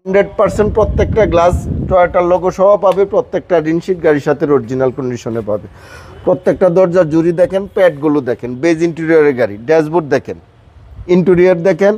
100% প্রত্যেকটা glass টয়োটার logo সহ পাবে, প্রত্যেকটা রিনশিট গাড়ির সাথে অরিজিনাল কন্ডিশনে পাবে। প্রত্যেকটা দরজার জুড়ি দেখেন, প্যাডগুলো দেখেন, বেজ ইন্টেরিয়রের গাড়ি, ড্যাশবোর্ড দেখেন, ইন্টেরিয়র দেখেন,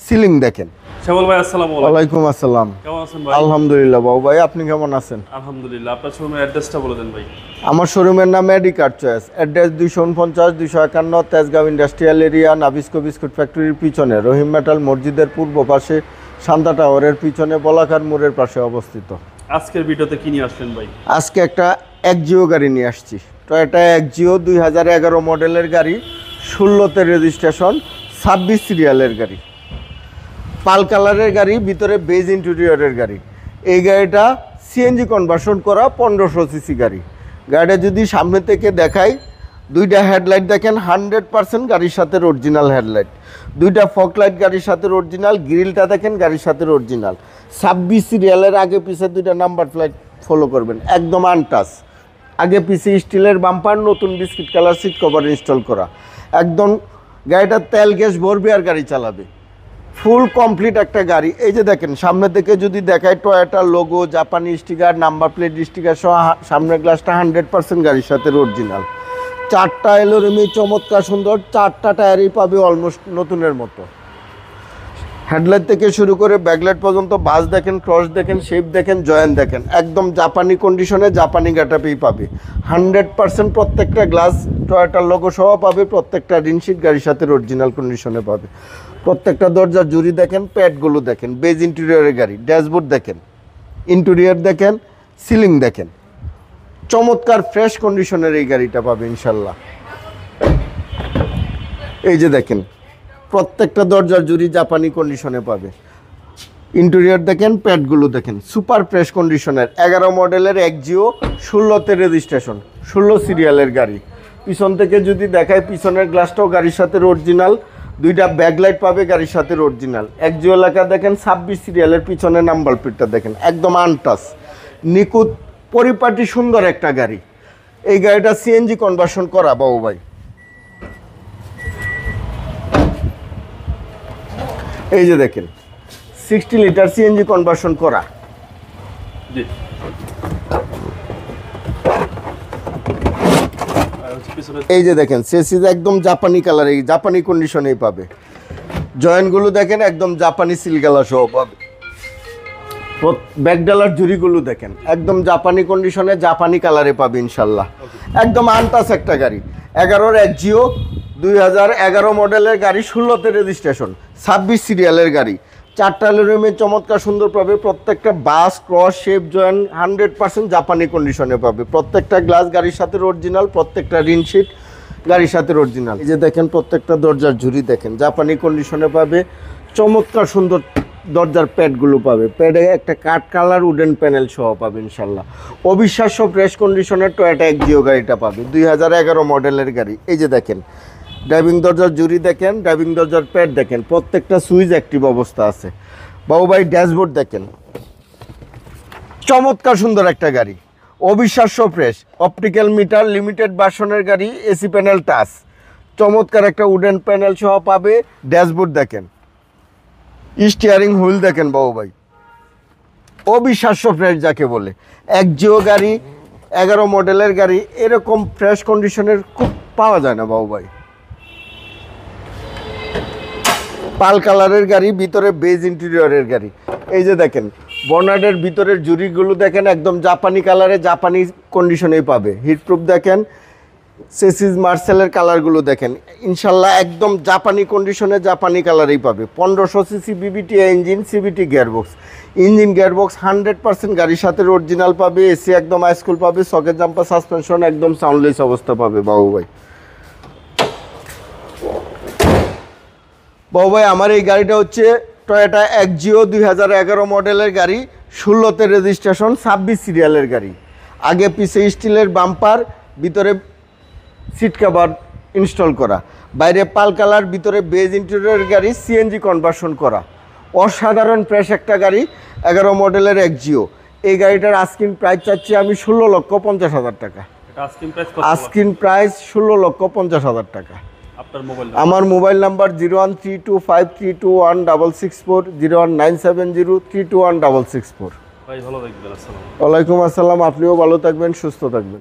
সিলিং দেখেন। শ্যামল ভাই আসসালামু আলাইকুম। ওয়ালাইকুম আসসালাম। কেমন আছেন ভাই? আলহামদুলিল্লাহ বাবু ভাই, আপনি কেমন আছেন? আলহামদুলিল্লাহ। আপনার শোরুমের অ্যাড্রেসটা বলে দেন ভাই। আমার শোরুমের নাম AD car choice, address 249-251 Tejgaon industrial area, Nabisco biscuit ফ্যাক্টরির পিছনে, রহিম মেটাল মসজিদের পূর্ব পাশে, শান্তা টাওয়ারের পিছনে, বলাকার মোড়ের পাশে অবস্থিত। আজকের ভিডিওতে কি নিয়ে আসলেন ভাই? আজকে একটা একজিও গাড়ি নিয়ে আসছি, টয়োটা একজিও 2011 মডেলের গাড়ি, 16তে রেজিস্ট্রেশন, 26 সিরিয়ালের গাড়ি, পাল কালারের গাড়ি, ভিতরে বেজ ইন্টেরিয়রের গাড়ি। এই গাড়িটা সিএনজি কনভার্সন করা 1500 সিসি গাড়ি। গাড়িটা যদি সামনে থেকে দেখাই, দুইটা হেডলাইট দেখেন 100% গাড়ির সাথে অরিজিনাল হেডলাইট, দুইটা ফগ লাইট গাড়ির সাথে অরিজিনাল, গ্রিলটা দেখেন গাড়ির সাথে অরিজিনাল, 26 সিরিয়ালের আগে পিছে দুইটা নাম্বার প্লেট ফলো করবেন, একদম আনটাচ। আগে পিছে স্টিলের বাম্পার, নতুন biscuit colour seat cover install করা, একদম গাড়িটা তেল গ্যাস ভরবে আর গাড়ি চালাবে, ফুল কমপ্লিট একটা গাড়ি। এই যে দেখেন সামনে থেকে যদি দেখায়, টয়োটার লোগো, জাপানি স্টিকার, নাম্বার প্লেট স্টিকার সহ সামনের গ্লাসটা 100% গাড়ির সাথে অরিজিনাল। চারটা এলোরেমি চমৎকার সুন্দর, চারটা টায়ারই পাবে অলমোস্ট নতুনের মতো। হেডলাইট থেকে শুরু করে ব্যাকলাইট পর্যন্ত বাস দেখেন, ক্রস দেখেন, শেপ দেখেন, জয়েন দেখেন, একদম জাপানি কন্ডিশনে জাপানি গেটআপেই পাবে। 100% প্রত্যেকটা গ্লাস টয়োটার লোগো সহ পাবে, প্রত্যেকটা রিনশিট গাড়ির সাথে অরিজিনাল কন্ডিশনে পাবে। প্রত্যেকটা দরজার জুড়ি দেখেন, প্যাডগুলো দেখেন, বেজ ইন্টেরিয়রের গাড়ি, ড্যাশবোর্ড দেখেন, ইন্টেরিয়র দেখেন, সিলিং দেখেন, চমৎকার ফ্রেশ কন্ডিশনের এই গাড়িটা পাবে ইনশাল্লাহ। এই যে দেখেন প্রত্যেকটা দরজার জুড়ি জাপানি কন্ডিশনে পাবে, ইন্টেরিয়র দেখেন, প্যাডগুলো দেখেন, সুপার ফ্রেশ কন্ডিশনের 11 মডেলের একজিও, 16তে রেজিস্ট্রেশন, 16 সিরিয়ালের গাড়ি। পিছন থেকে যদি দেখায়, পিছনের গ্লাসটাও গাড়ির সাথে অরিজিনাল, দুইটা ব্যাকলাইট পাবে গাড়ির সাথে অরিজিনাল। একজিও লেখা দেখেন, 26 সিরিয়ালের পিছনে নাম্বার প্লেটটা দেখেন, একদম আনটাচ, নিখুঁত, পরিপাটি সুন্দর একটা গাড়ি। এই গাড়িটা সিএনজি কনভার্সন করা বাবু ভাই। এই যে দেখেন 60 লিটার সিএনজি কনভার্সন করা। জি। এই যে দেখেন চেসিস একদম জাপানি কালার, এই জাপানি কন্ডিশনেই পাবে। জয়েন্টগুলো দেখেন একদম জাপানি সিলগালা সহ পাবে। ব্যাকডালার জুড়িগুলো দেখেন একদম জাপানি কন্ডিশনে, জাপানি কালারে পাবে ইনশাল্লাহ। একদম আনটাচ একটা গাড়ি, 11 একজিও 2011 মডেলের গাড়ি, 16তে রেজিস্ট্রেশন, 26 সিরিয়ালের গাড়ি। চারটা এলোরেমের চমৎকার সুন্দর পাবে, প্রত্যেকটা বাস, ক্রস, শেপ, জয়েন্ট 100% জাপানি কন্ডিশনে পাবে। প্রত্যেকটা গ্লাস গাড়ির সাথে অরিজিনাল, প্রত্যেকটা রিনশিট গাড়ির সাথে অরিজিনাল। এই যে দেখেন প্রত্যেকটা দরজার ঝুড়ি দেখেন জাপানি কন্ডিশনে পাবে, চমৎকার সুন্দর দরজার প্যাডগুলো পাবে, প্যাডে একটা কাঠ কালার উডেন প্যানেল সহ পাবে ইনশাল্লাহ। অবিশ্বাস্য ফ্রেশ কন্ডিশনের টয়োটা একজিও গাড়িটা পাবে, 2011 মডেলের গাড়ি। এই যে দেখেন ড্রাইভিং দরজার জুড়ি দেখেন, ড্রাইভিং দরজার প্যাড দেখেন, প্রত্যেকটা সুইচ অ্যাক্টিভ অবস্থা আছে বাবু ভাই। ড্যাশবোর্ড দেখেন, চমৎকার সুন্দর একটা গাড়ি, অবিশ্বাস্য ফ্রেশ, অপটিক্যাল মিটার, লিমিটেড ভার্সনের গাড়ি, এসি প্যানেল টাচ, চমৎকার একটা উডেন প্যানেল সহ পাবে। ড্যাশবোর্ড দেখেন, স্টিয়ারিং হুইল দেখেন বাবু ভাই, অবিশ্বাস্য ফ্রেশ যাকে বলে। একজিও গাড়ি, 11 মডেলের গাড়ি, এরকম ফ্রেশ কন্ডিশনের খুব পাওয়া যায় না বাবু ভাই। পাল কালারের গাড়ি, ভিতরে বেজ ইন্টেরিয়রের গাড়ি। এই যে দেখেন বর্নার্ডের ভিতরের জুড়িগুলো দেখেন একদম জাপানি কালারে, জাপানি কন্ডিশনেই পাবে। হিটপ্রুফ দেখেন, চেসিস মার্সেলের কালারগুলো দেখেন ইনশাল্লাহ একদম জাপানি কন্ডিশনে, জাপানি কালারেই পাবে। 1500 CC BBT engine, CBT gearbox, engine gearbox 100% গাড়ির সাথে অরিজিনাল পাবে। এসি একদম হাইস্কুল পাবে, সকেট জাম্পার, সাসপেনশন একদম সাউন্ডলেস অবস্থা পাবে বাবু ভাই। বাবু ভাই আমার এই গাড়িটা হচ্ছে টয়োটা একজিও 2011 মডেলের গাড়ি, 16তে রেজিস্ট্রেশন, 26 সিরিয়ালের গাড়ি। আগে পিছে স্টিলের বাম্পার, ভিতরে সিট কভার ইনস্টল করা, বাইরে পাল কালার, ভিতরে বেজ ইন্টেরিয়রের গাড়ি, সিএনজি কনভার্সন করা, অসাধারণ ফ্রেশ একটা গাড়ি, 11 মডেলের একজিও। এই গাড়িটার আস্কিং প্রাইস চাচ্ছি আমি 16,50,000 টাকা। আস্কিং প্রাইস 16,50,000 টাকা। আপনার মোবাইল আমার মোবাইল নাম্বার 0132532164, 01970321664। ভাই ভালো থাকবেন। আসসালাম। ওয়ালাইকুম আসসালাম, আপনিও ভালো থাকবেন, সুস্থ থাকবেন।